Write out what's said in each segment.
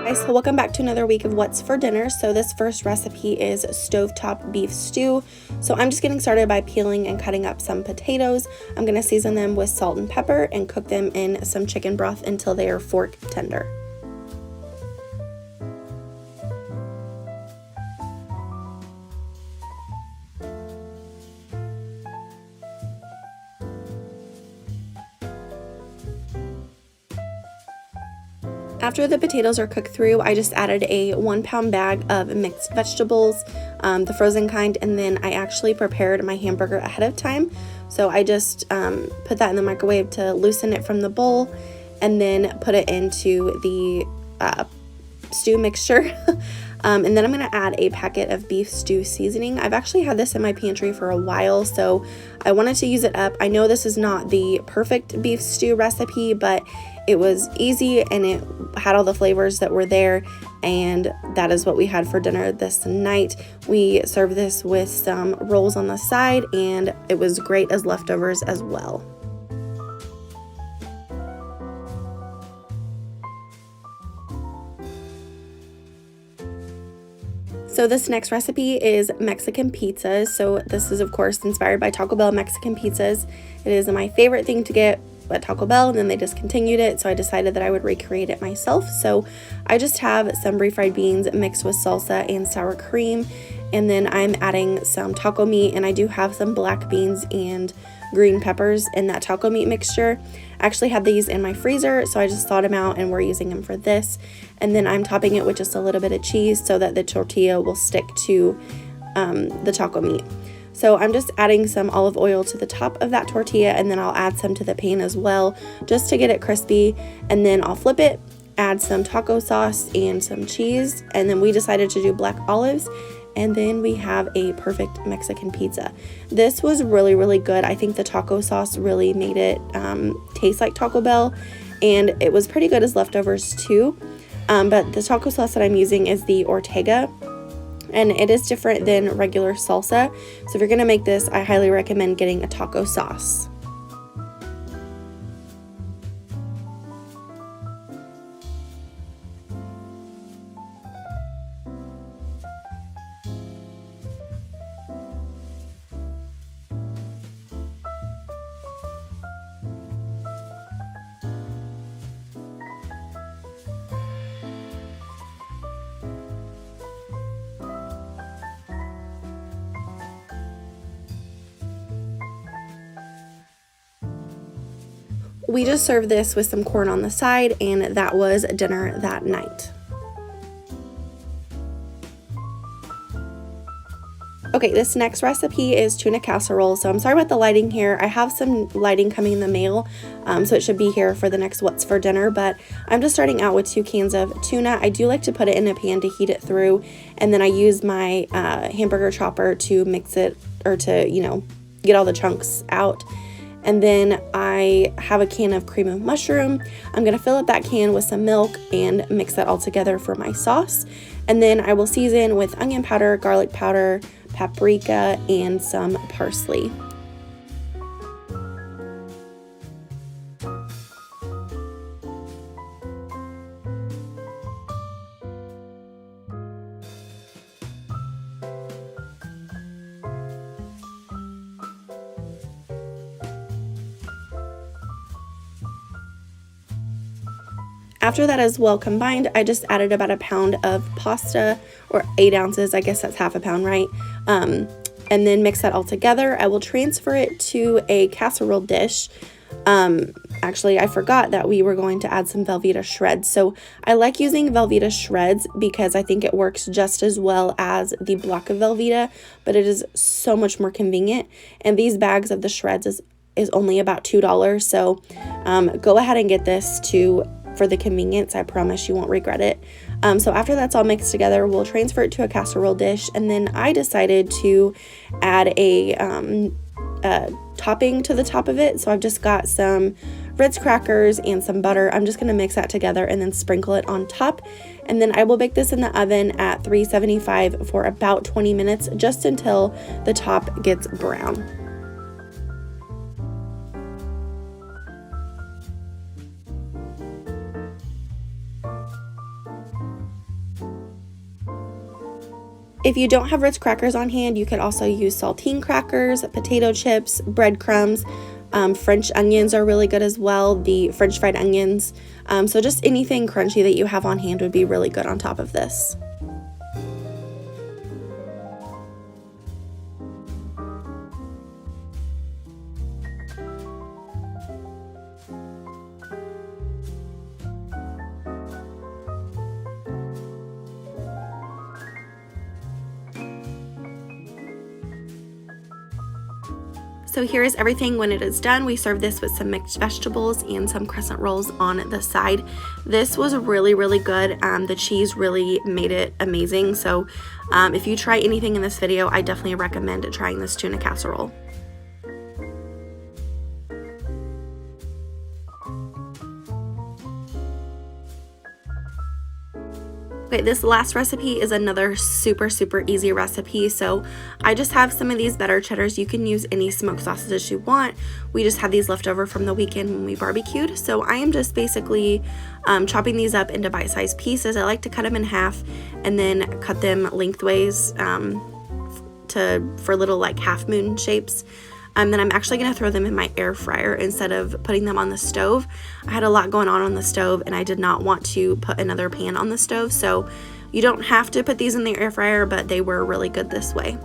Guys, so welcome back to another week of what's for dinner. So this first recipe is stovetop beef stew. So I'm just getting started by peeling and cutting up some potatoes. I'm going to season them with salt and pepper and cook them in some chicken broth until they are fork tender. After the potatoes are cooked through, I just added a 1 pound bag of mixed vegetables, the frozen kind, and then I actually prepared my hamburger ahead of time. So I just put that in the microwave to loosen it from the bowl and then put it into the stew mixture. And then I'm going to add a packet of beef stew seasoning. I've actually had this in my pantry for a while, so I wanted to use it up. I know this is not the perfect beef stew recipe, but it was easy and it had all the flavors that were there, and that is what we had for dinner this night. We served this with some rolls on the side, and it was great as leftovers as well. So this next recipe is Mexican pizzas. So this is of course inspired by Taco Bell Mexican pizzas. It is my favorite thing to get at Taco Bell, and then they discontinued it, so I decided that I would recreate it myself. So I just have some refried beans mixed with salsa and sour cream, and then I'm adding some taco meat, and I do have some black beans and green peppers in that taco meat mixture. I actually had these in my freezer, so I just thawed them out and we're using them for this. And then I'm topping it with just a little bit of cheese so that the tortilla will stick to the taco meat. So I'm just adding some olive oil to the top of that tortilla, and then I'll add some to the pan as well just to get it crispy, and then I'll flip it, add some taco sauce and some cheese, and then we decided to do black olives, and then we have a perfect Mexican pizza. This was really, really good. I think the taco sauce really made it taste like Taco Bell, and it was pretty good as leftovers too. But the taco sauce that I'm using is the Ortega, and it is different than regular salsa. So if you're gonna make this, I highly recommend getting a taco sauce. We just served this with some corn on the side, and that was dinner that night. Okay, this next recipe is tuna casserole. So I'm sorry about the lighting here. I have some lighting coming in the mail, so it should be here for the next what's for dinner, but I'm just starting out with 2 cans of tuna. I do like to put it in a pan to heat it through, and then I use my hamburger chopper to mix it, or to, get all the chunks out. And then I have a can of cream of mushroom. I'm going to fill up that can with some milk and mix that all together for my sauce. And then I will season with onion powder, garlic powder, paprika, and some parsley. After that is well combined, I just added about 1 pound of pasta, or 8 ounces, I guess that's half a pound, right? And then mix that all together. I will transfer it to a casserole dish. Actually, I forgot that we were going to add some Velveeta shreds. So I like using Velveeta shreds because I think it works just as well as the block of Velveeta, but it is so much more convenient. And these bags of the shreds is only about $2. So go ahead and get this for the convenience. I promise you won't regret it. So after that's all mixed together, we'll transfer it to a casserole dish, and then I decided to add a topping to the top of it. So I've just got some Ritz crackers and some butter. I'm just going to mix that together and then sprinkle it on top, and then I will bake this in the oven at 375 for about 20 minutes, just until the top gets brown. If you don't have Ritz crackers on hand, you could also use saltine crackers, potato chips, breadcrumbs. French onions are really good as well, the French fried onions. So just anything crunchy that you have on hand would be really good on top of this. So here is everything when it is done. We serve this with some mixed vegetables and some crescent rolls on the side. This was really, really good. The cheese really made it amazing. So if you try anything in this video, I definitely recommend trying this tuna casserole. Okay, this last recipe is another super easy recipe. So I just have some of these better cheddars. You can use any smoked sausages you want. We just had these left over from the weekend when we barbecued. So I am just basically chopping these up into bite-sized pieces. I like to cut them in half and then cut them lengthways for little like half moon shapes. Then I'm actually going to throw them in my air fryer instead of putting them on the stove. I had a lot going on the stove and I did not want to put another pan on the stove, so you don't have to put these in the air fryer, but they were really good this way.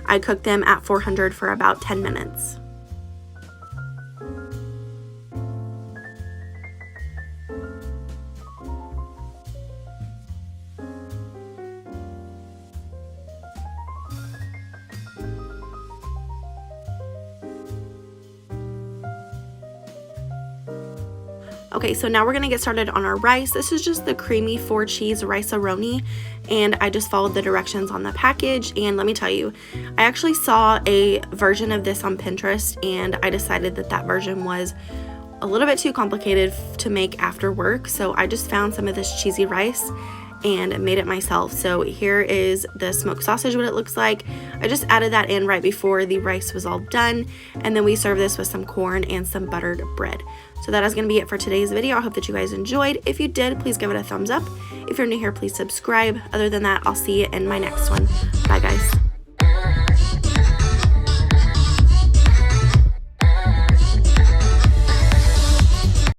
I cooked them at 400 for about 10 minutes. Okay, so now we're gonna get started on our rice. This is just the creamy 4-cheese rice-a-roni, and I just followed the directions on the package. And let me tell you, I actually saw a version of this on Pinterest, and I decided that that version was a little bit too complicated to make after work. So I just found some of this cheesy rice and made it myself. So here is the smoked sausage, what it looks like. I just added that in right before the rice was all done, and then we serve this with some corn and some buttered bread. So that is going to be it for today's video. I hope that you guys enjoyed. If you did, please give it a thumbs up. If you're new here, please subscribe. Other than that, I'll see you in my next one. Bye guys.